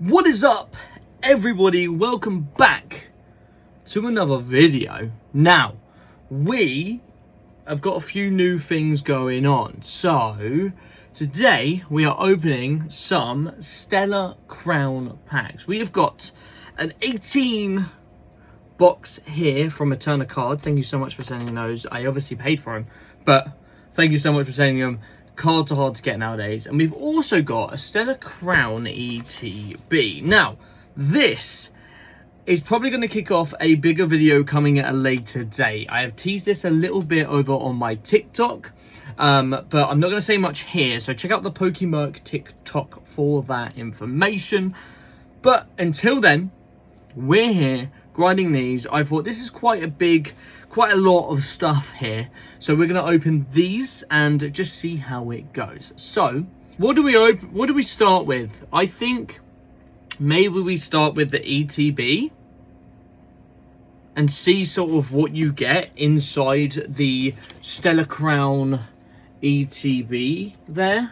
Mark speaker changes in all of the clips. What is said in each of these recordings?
Speaker 1: What is up, everybody? Welcome back to another video. Now, we have got a few new things going on. So, today we are opening some Stellar Crown packs. We have got an 18 box here from Eterna Card. Thank you so much for sending those. I obviously paid for them, but thank you so much for sending them. Cards are hard to get nowadays. And we've also got a Stellar Crown ETB. Now, this is probably going to kick off a bigger video coming at a later date. I have teased this a little bit over on my TikTok, but I'm not going to say much here. So check out the PokeMerc TikTok for that information. But until then, we're here grinding these. I thought this is quite a lot of stuff here, so we're going to open these and just see how it goes. So what do we start with? I think maybe we start with the ETB and see sort of what you get inside the Stellar Crown ETB there.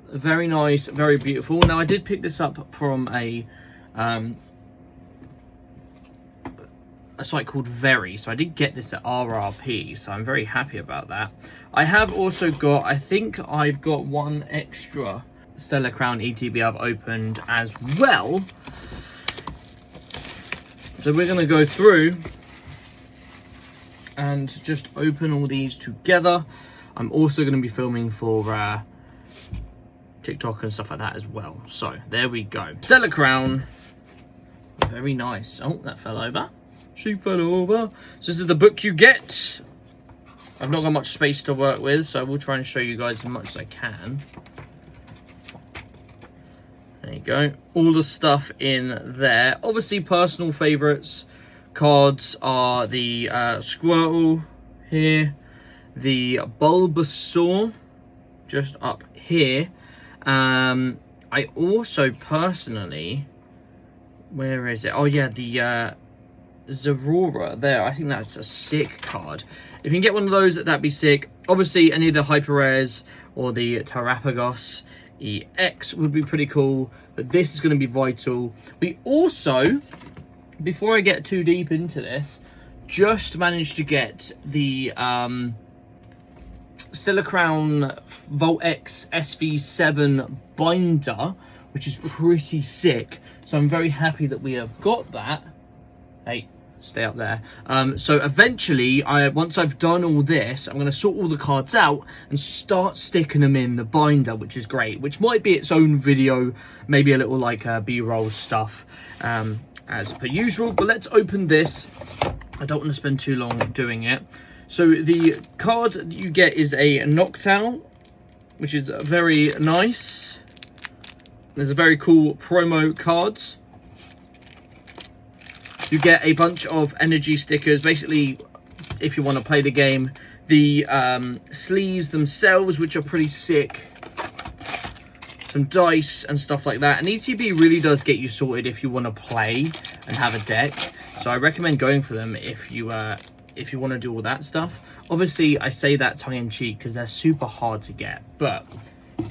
Speaker 1: Very nice, very beautiful. Now, I did pick this up from a site called Very, so I did get this at RRP, so I'm very happy about that. I have also got, I think I've got one extra Stellar Crown ETB I've opened as well. So we're going to go through and just open all these together. I'm also going to be filming for TikTok and stuff like that as well. So there we go. Stellar Crown. Very nice. Oh, that fell over. She fell over. So this is the book you get. I've not got much space to work with, so I will try and show you guys as much as I can. There you go. All the stuff in there. Obviously, personal favourites. Cards are the Squirtle here. The Bulbasaur just up here. I also personally... Where is it? Oh, yeah, the... Zorora there. I think that's a sick card. If you can get one of those, that'd be sick. Obviously, any of the hyper rares or the Terapagos EX would be pretty cool, but this is going to be vital. We also, before I get too deep into this, just managed to get the Stellar Crown Volt X SV7 binder, which is pretty sick. So I'm very happy that we have got that. Hey, stay up there. So eventually, once I've done all this, I'm going to sort all the cards out and start sticking them in the binder, which is great, which might be its own video, maybe a little like B-roll stuff as per usual. But let's open this. I don't want to spend too long doing it. So the card that you get is a Noctowl, which is very nice. There's a very cool promo cards. You get a bunch of energy stickers. Basically, if you want to play the game, the sleeves themselves, which are pretty sick. Some dice and stuff like that. And ETB really does get you sorted if you want to play and have a deck. So I recommend going for them if you want to do all that stuff. Obviously, I say that tongue-in-cheek because they're super hard to get. But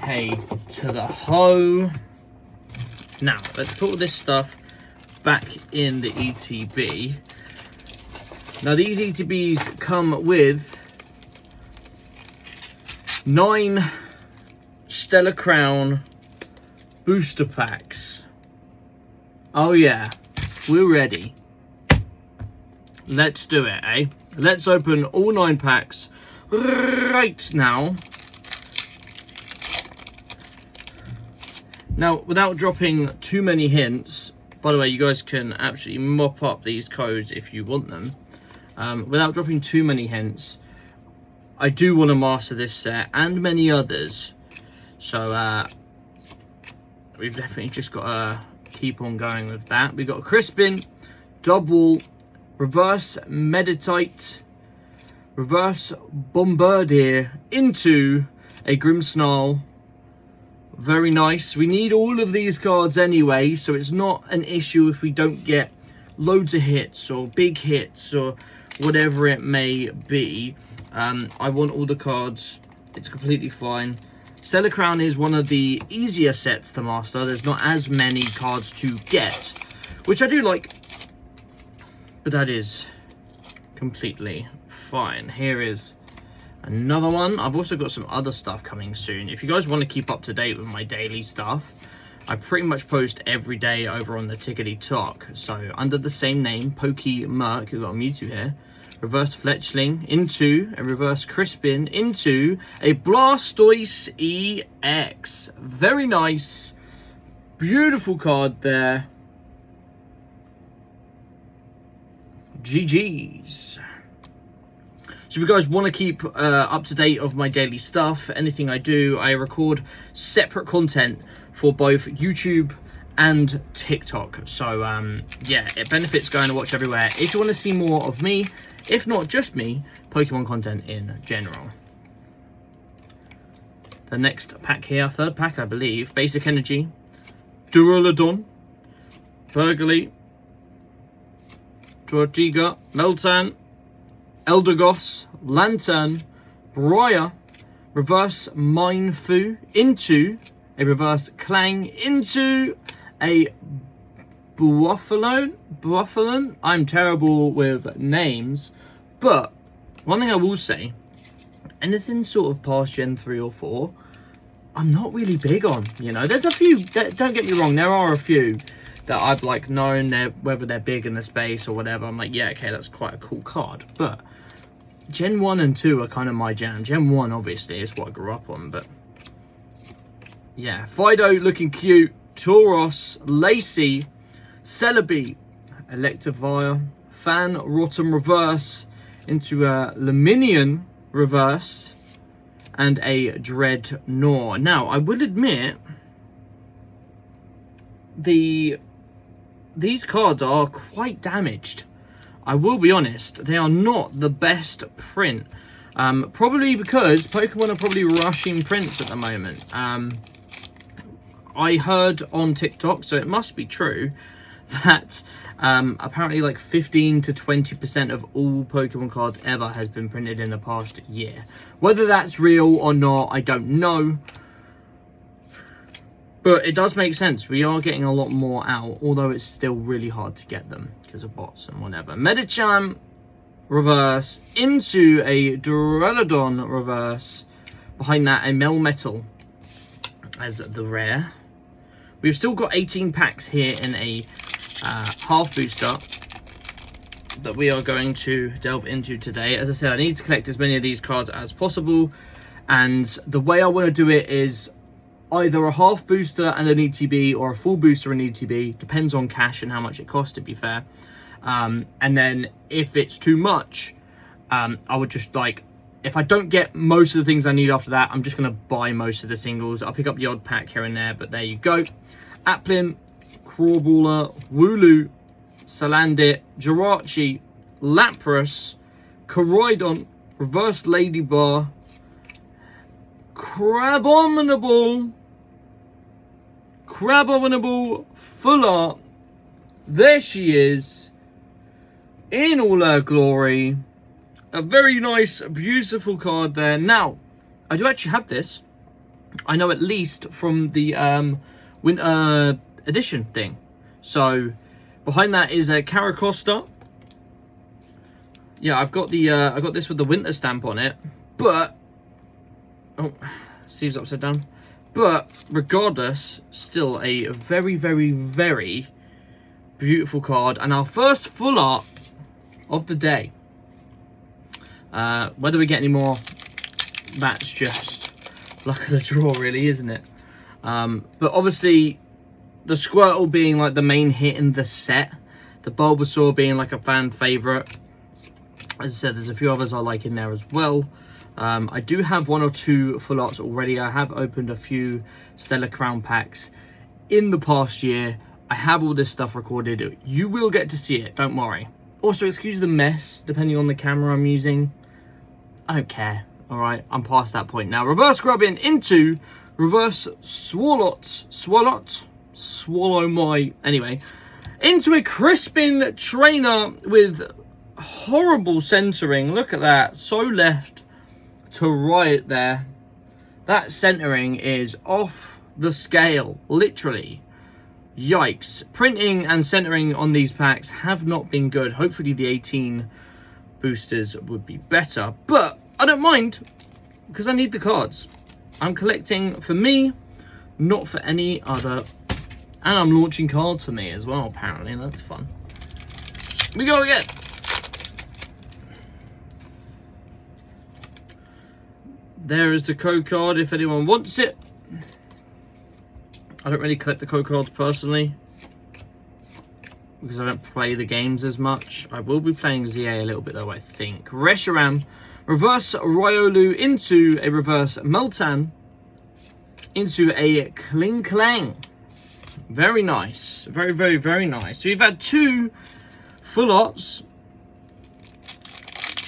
Speaker 1: hey, to the ho. Now, let's put all this stuff back in the ETB. Now, these ETBs come with 9 Stellar Crown booster packs. Oh yeah, we're ready. Let's do it, eh? Let's open all 9 packs right now. Now, without dropping too many hints, by the way, you guys can actually mop up these codes if you want them. Without dropping too many hints, I do want to master this set and many others. So, we've definitely just got to keep on going with that. We've got Crispin, Double, Reverse Meditite, Reverse Bombardier into a Grimmsnarl. Very nice. We need all of these cards anyway, so it's not an issue if we don't get loads of hits or big hits or whatever it may be. I want all the cards. It's completely fine. Stellar Crown is one of the easier sets to master. There's not as many cards to get, which I do like, but that is completely fine. Here is another one. I've also got some other stuff coming soon. If you guys want to keep up to date with my daily stuff, I pretty much post every day over on the Tickety Talk. So under the same name, PokeMerc, who got a Mewtwo here, reverse Fletchling into a reverse Crispin into a Blastoise EX. Very nice, beautiful card there. GG's. So if you guys want to keep up to date of my daily stuff, anything I do, I record separate content for both YouTube and TikTok. So yeah, it benefits going to watch everywhere if you want to see more of me, if not just me, Pokemon content in general. The next pack here, third pack I believe, Basic Energy, Duraludon, Burgley, Tortiga, Meltan, Eldegoss, Lantern, Briar, reverse Minefu into a reverse Clang into a Buffalon. I'm terrible with names, but one thing I will say, anything sort of past Gen 3 or 4, I'm not really big on, you know. There's a few, don't get me wrong, there are a few that I've like known whether they're big in the space or whatever. I'm like, yeah, okay, that's quite a cool card, but Gen 1 and 2 are kind of my jam. Gen 1 obviously is what I grew up on, but yeah, Fido looking cute, Tauros, Lacey, Celebi, Electivire, Fan Rotom reverse into a Luminion reverse and a Dreadnought. Now, I will admit, these cards are quite damaged. I will be honest, they are not the best print. Probably because Pokemon are probably rushing prints at the moment. I heard on TikTok, so it must be true, that apparently like 15 to 20% of all Pokemon cards ever has been printed in the past year. Whether that's real or not, I don't know. But it does make sense. We are getting a lot more out, although it's still really hard to get them because of bots and whatever. Medicham reverse into a Duraludon reverse. Behind that, a Melmetal as the rare. We've still got 18 packs here in a half booster that we are going to delve into today. As I said, I need to collect as many of these cards as possible. And the way I want to do it is either a half booster and an ETB or a full booster and ETB. Depends on cash and how much it costs, to be fair. And then if it's too much, I would just like, if I don't get most of the things I need after that, I'm just going to buy most of the singles. I'll pick up the odd pack here and there, but there you go. Applin, Crawballer, Wooloo, Salandit, Jirachi, Lapras, Koraidon, Reverse Ladybar, Crabominable, Full Art. There she is, in all her glory. A very nice, beautiful card there. Now, I do actually have this. I know at least from the winter edition thing. So, behind that is a Caracosta. Yeah, I've got the I got this with the winter stamp on it. But oh, Steve's upside down. But regardless, still a very, very, very beautiful card. And our first full art of the day. Whether we get any more, that's just luck of the draw, really, isn't it? But obviously, the Squirtle being like the main hit in the set, the Bulbasaur being like a fan favourite. As I said, there's a few others I like in there as well. I do have 1 or 2 full arts already. I have opened a few Stellar Crown packs in the past year. I have all this stuff recorded. You will get to see it, don't worry. Also, excuse the mess, depending on the camera I'm using. I don't care, alright? I'm past that point now. Reverse Grubbin into Reverse Swallow my... Anyway. Into a Crispin Trainer with horrible centering. Look at that. So left to right there. That centering is off the scale, literally. Yikes. Printing and centering on these packs have not been good. Hopefully the 18 boosters would be better, but I don't mind because I need the cards. I'm collecting for me, not for any other, and I'm launching cards for me as well, apparently. That's fun. We go again. There is the code card if anyone wants it. I don't really collect the code cards personally because I don't play the games as much. I will be playing ZA a little bit though, I think. Reshiram, reverse Ryolu into a reverse Meltan into a Kling Klang. Very nice. Very, very, very nice. So we've had 2 full arts.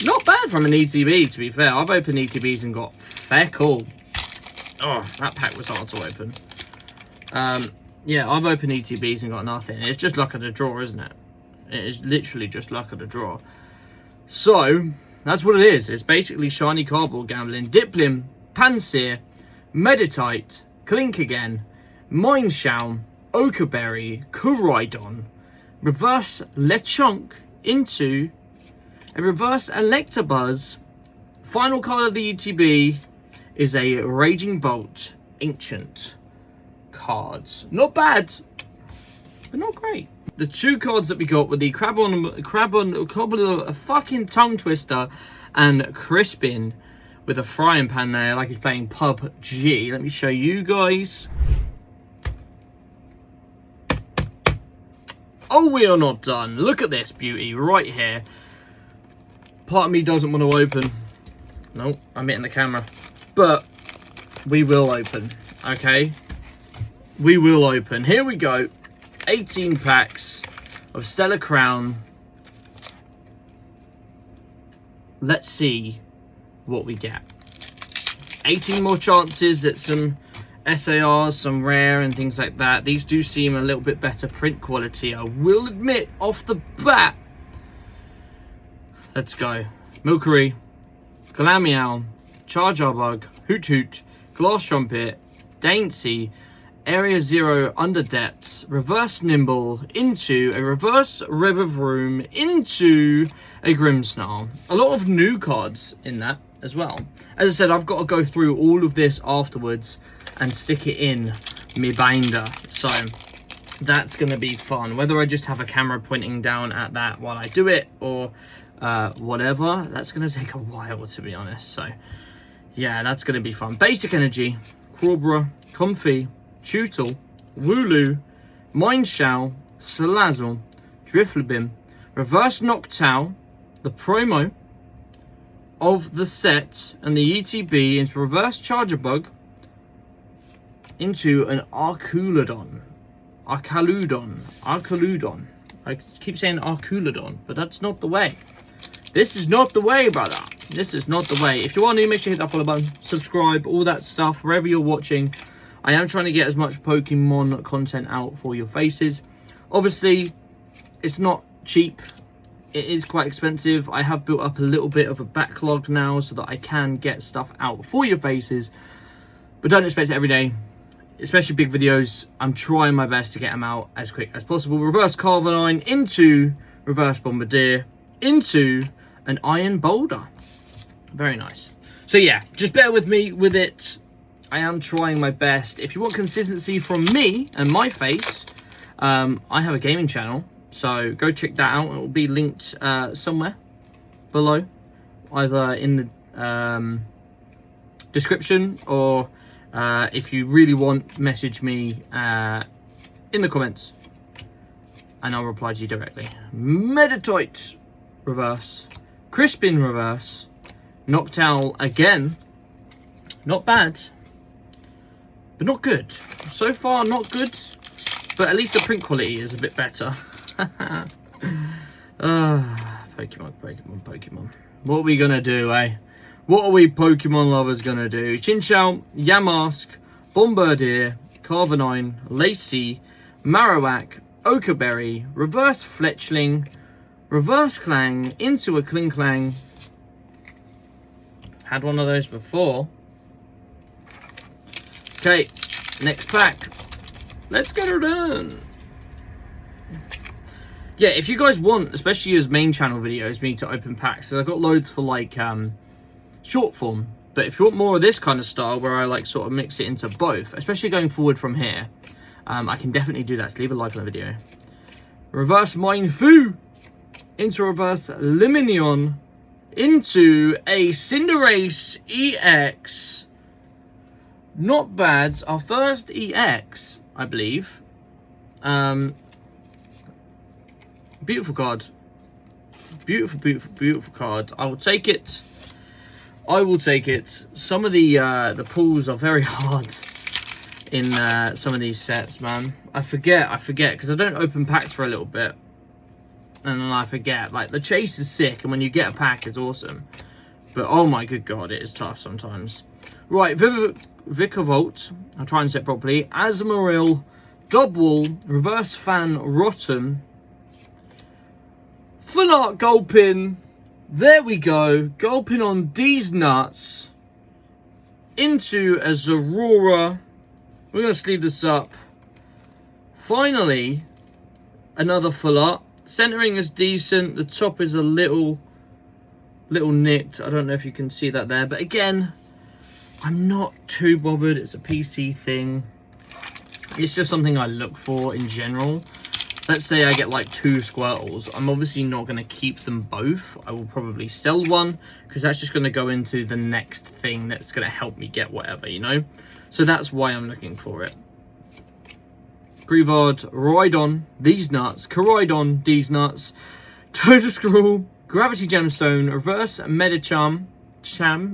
Speaker 1: Not bad from an ETB, to be fair. I've opened ETBs and got fair cool. Oh, that pack was hard to open. Yeah, I've opened ETBs and got nothing. It's just luck of the draw, isn't it? It is literally just luck of the draw. So, that's what it is. It's basically shiny cardboard gambling. Diplim, Panseer, Meditite, Clink again, Mineshaum, Okaberry, Kuraidon, reverse Lechonk into a reverse Electabuzz. Final card of the ETB is a Raging Bolt Ancient cards. Not bad, but not great. The 2 cards that we got were the Crabon, a fucking tongue twister, and Crispin with a frying pan there, like he's playing PUBG. Let me show you guys. Oh, we are not done. Look at this beauty right here. Part of me doesn't want to open. Nope, I'm hitting the camera. But we will open, okay? We will open. Here we go. 18 packs of Stellar Crown. Let's see what we get. 18 more chances at some SARs, some rare and things like that. These do seem a little bit better print quality, I will admit, off the bat. Let's go. Milcery, Glameow, Charjarbug, Hoot Hoot, Glass Trumpet, Dainty, Area 0 Under Depths, Reverse Nimble into a Reverse Riverroom into a Grimmsnarl. A lot of new cards in that as well. As I said, I've got to go through all of this afterwards and stick it in me binder. So that's going to be fun. Whether I just have a camera pointing down at that while I do it or whatever, that's going to take a while, to be honest. So yeah, that's going to be fun. Basic Energy, Quabra, Comfy, Tootle, Wooloo, Mineshaum, Salazzle, Driftlebim, Reverse Noctowl, the promo of the set, and the ETB into Reverse Charjarbug into an Arculodon. I keep saying Arculodon, but that's not the way. This is not the way, brother. This is not the way. If you are new, make sure you hit that follow button, subscribe, all that stuff, wherever you're watching. I am trying to get as much Pokemon content out for your faces. Obviously, it's not cheap. It is quite expensive. I have built up a little bit of a backlog now so that I can get stuff out for your faces. But don't expect it every day, especially big videos. I'm trying my best to get them out as quick as possible. Reverse Carvanine into Reverse Bombardier into an Iron Boulder. Very nice. So yeah, just bear with me with it. I am trying my best. If you want consistency from me and my face, I have a gaming channel, so go check that out. It will be linked somewhere below, either in the description, or if you really want, message me in the comments and I'll reply to you directly. Meditite reverse, Crispin reverse, Noctowl again. Not bad, but not good. So far, not good, but at least the print quality is a bit better. Pokemon. What are we gonna do, eh? What are we Pokemon lovers gonna do? Chinchou, Yamask, Bombardier, Carvanine, Lacey, Marowak, Okaberry, Reverse Fletchling, Reverse Clang into a Klinklang. Had one of those before. Okay, next pack. Let's get her done. Yeah, if you guys want, especially as main channel videos, me to open packs, so I've got loads for like short form. But if you want more of this kind of style, where I like sort of mix it into both, especially going forward from here, I can definitely do that. So leave a like on the video. Reverse Mindfu into reverse Liminion into a Cinderace EX. Not bad. Our first EX, I believe. Beautiful card. Beautiful, beautiful, beautiful card. I will take it. I will take it. Some of the pulls are very hard in some of these sets, man. I forget, because I don't open packs for a little bit. And then I forget. Like, the chase is sick, and when you get a pack, it's awesome. But, oh my good god, it is tough sometimes. Right, Vikavolt. I'll try and say it properly. Azumarill, Dubwool, Reverse Fan Rotom, Full Art Gulpin. There we go. Gulpin on these nuts. Into a Zorora. We're going to sleeve this up. Finally, another Full Art. Centering is decent. The top is a little nicked. I don't know if you can see that there. But again, I'm not too bothered. It's a PC thing. It's just something I look for in general. Let's say I get like 2 Squirtles. I'm obviously not going to keep them both. I will probably sell one, because that's just going to go into the next thing that's going to help me get whatever, you know? So that's why I'm looking for it. Greavard, Rhydon, these nuts. Koraidon, these nuts. Totoscroll, Gravity Gemstone, Reverse Medicham,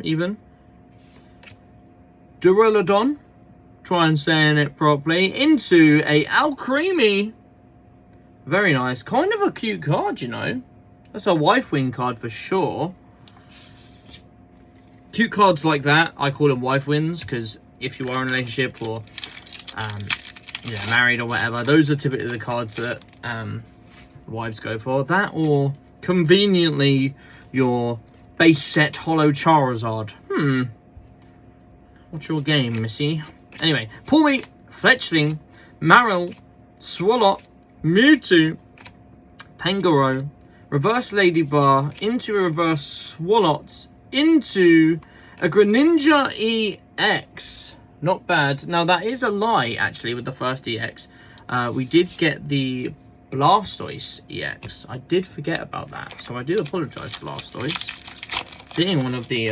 Speaker 1: even. Duraludon, try and saying it properly, into a Alcremie. Very nice. Kind of a cute card, you know. That's a wife wing card for sure. Cute cards like that, I call them wife wins, because if you are in a relationship or yeah, married or whatever, those are typically the cards that wives go for. That, or conveniently your base set Holo Charizard. What's your game, missy? Anyway, Pawmi, Fletchling, Marill, Swalot, Mewtwo, Pangoro, Reverse Ladybar, into a Reverse Swalot, into a Greninja EX. Not bad. Now, that is a lie, actually, with the first EX. We did get the Blastoise EX. I did forget about that, so I do apologise, Blastoise. Being one of the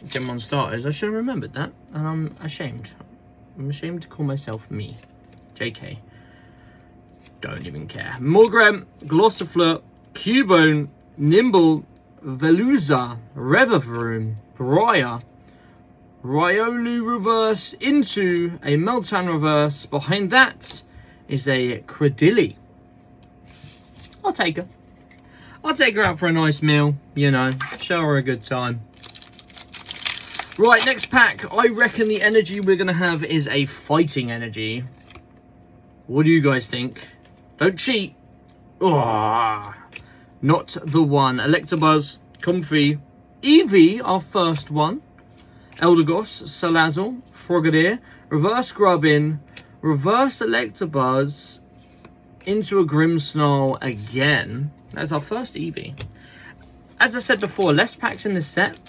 Speaker 1: Gen 1 starters, I should have remembered that, and I'm ashamed. I'm ashamed to call myself me. JK. Don't even care. Morgrem, Glossifleur, Cubone, Nimble, Veluza, Revavroom, Briar, Riolu reverse into a Meltan reverse. Behind that is a Credilli. I'll take her. I'll take her out for a nice meal, you know, show her a good time. Right, next pack. I reckon the energy we're going to have is a fighting energy. What do you guys think? Don't cheat. Oh, not the one. Electabuzz, Comfrey, Eevee, our first one. Eldegoss, Salazzle, Frogadier, Reverse Grubbin, Reverse Electabuzz, into a Grimmsnarl again. That's our first Eevee. As I said before, less packs in this set,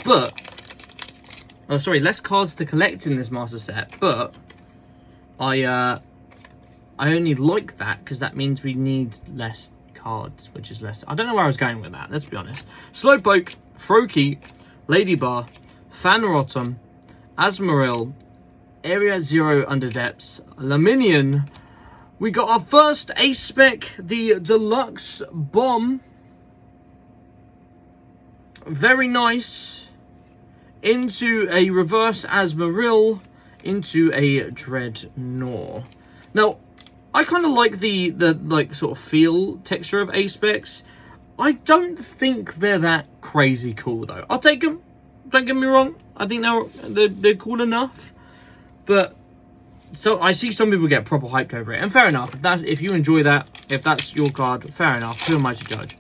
Speaker 1: but... oh, sorry, less cards to collect in this Master Set, but I only like that because that means we need less cards, which is less... I don't know where I was going with that, let's be honest. Slowpoke, Froakie, Ladybar, Fanrotom, Azumarill, Area Zero Underdepths, Laminion. We got our first ASUSTeK, the Deluxe Bomb. Very nice. Into a Reverse Azumarill, into a Dreadnought. Now, I kind of like the like sort of feel texture of ASUSTeKs. I don't think they're that crazy cool though. I'll take them. Don't get me wrong. I think they're cool enough. But so I see some people get proper hyped over it, and fair enough. If you enjoy that, if that's your card, fair enough. Who am I to judge?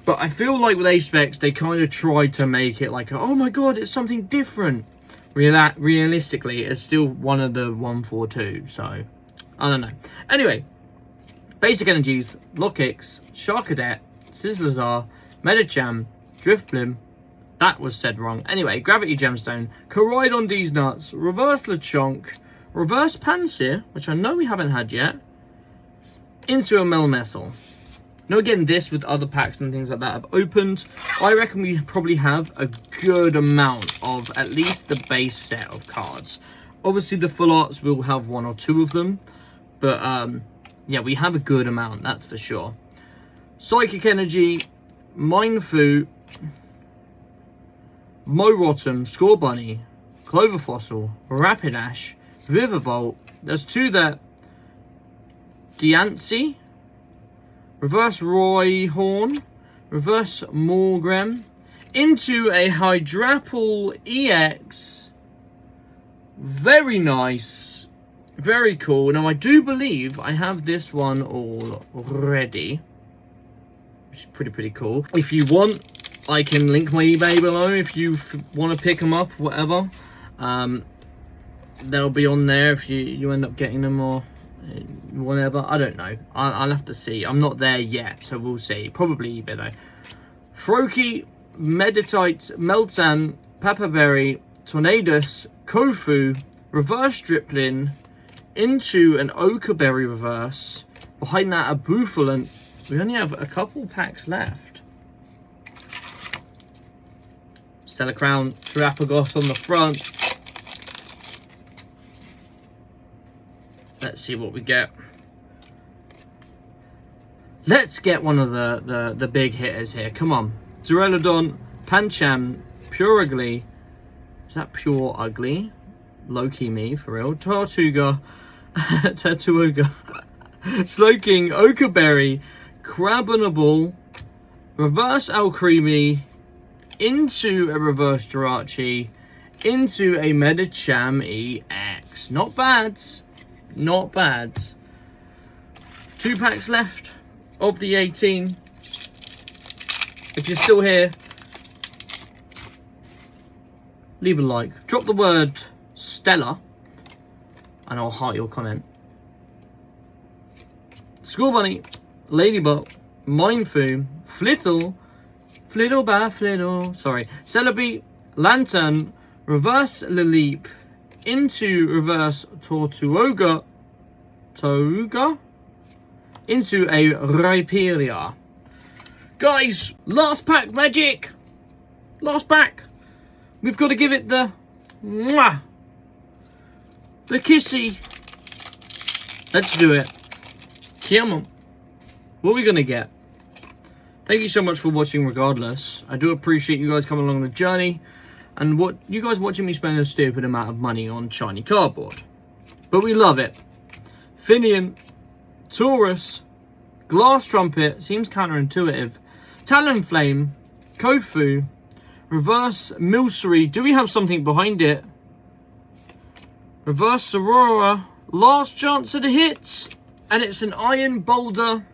Speaker 1: But I feel like with ASUSTeKs, they kind of try to make it like, oh my god, it's something different. realistically, it's still one of the 142. So, I don't know. Anyway, basic energies, Lock Kicks, Shark Cadet, Sizzlazar, Medicham, Drift Blim. That was said wrong. Anyway, Gravity Gemstone, Koraidon D's Nuts, Reverse Lechonk, Reverse Pansear, which I know we haven't had yet, into a Melmetal. Now again, this with other packs and things like that have opened. I reckon we probably have a good amount of at least the base set of cards. Obviously the full arts will have 1 or 2 of them, but yeah, we have a good amount, that's for sure. Psychic Energy, Mindfu, Morotum, Score Bunny, Clover Fossil, Rapidash, Vivivolt. There's 2 there. Diancie, Reverse Royhorn, Reverse Morgrem, into a Hydrapple EX. Very nice. Very cool. Now, I do believe I have this one already, which is pretty cool. If you want, I can link my eBay below if you want to pick them up, whatever. They'll be on there if you end up getting them or whatever. I don't know. I'll have to see. I'm not there yet, so we'll see. Probably eBay though. Froakie, Meditite, Meltan, Papaberry, Tornadus, Kofu, Reverse Driplin, into an Okaberry Reverse. Behind that, a Bouffalant. We only have a couple packs left. Stellar Crown, Terapagos on the front. Let's see what we get. Let's get one of the big hitters here. Come on. Duraludon, Pancham, Pure Ugly. Is that Pure Ugly? Low-key me, for real. Tortuga, Tatuoga, Slowking, Okaberry, Crabonable, Reverse Alcremie, into a Reverse Jirachi, into a Medicham EX. Not bad. Not bad. 2 packs left of the 18. If you're still here, leave a like. Drop the word Stella and I'll heart your comment. Score Bunny, Ladybug, Mindfu, Flittle, Celebi, Lantern, Reverse Laleep, into Reverse Tortuoga, into a Rhyperior. Guys, last pack magic. Last pack. We've got to give it the mwah, the kissy. Let's do it. Come on. What are we gonna get? Thank you so much for watching regardless. I do appreciate you guys coming along the journey and what you guys watching me spend a stupid amount of money on shiny cardboard. But we love it. Finian, Taurus, Glass Trumpet, seems counterintuitive. Talonflame, Kofu, Reverse Milcery. Do we have something behind it? Reverse Aurora, last chance of the hits. And it's an Iron Boulder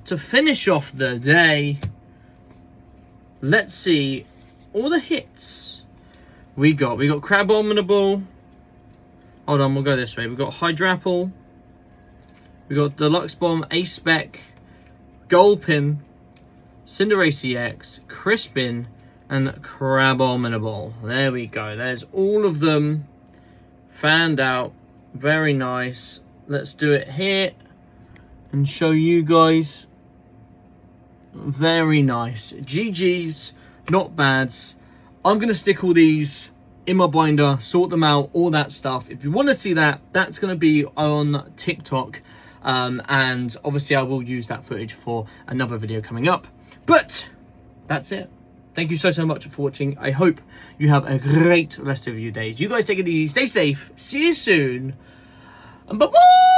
Speaker 1: to finish off the day. Let's see all the hits we got. We got Crabominable. Hold on, we'll go this way. We got Hydrapple. We got Deluxe Bomb, ASUSTeK, Gulpin, Cinderace EX, Crispin, and Crabominable. There we go. There's all of them fanned out. Very nice. Let's do it here and show you guys. Very nice. GG's, not bads. I'm going to stick all these in my binder, sort them out, all that stuff. If you want to see that, that's going to be on TikTok. And obviously I will use that footage for another video coming up. But that's it. Thank you so much for watching. I hope you have a great rest of your days. You guys take it easy, stay safe, see you soon, and bye-bye!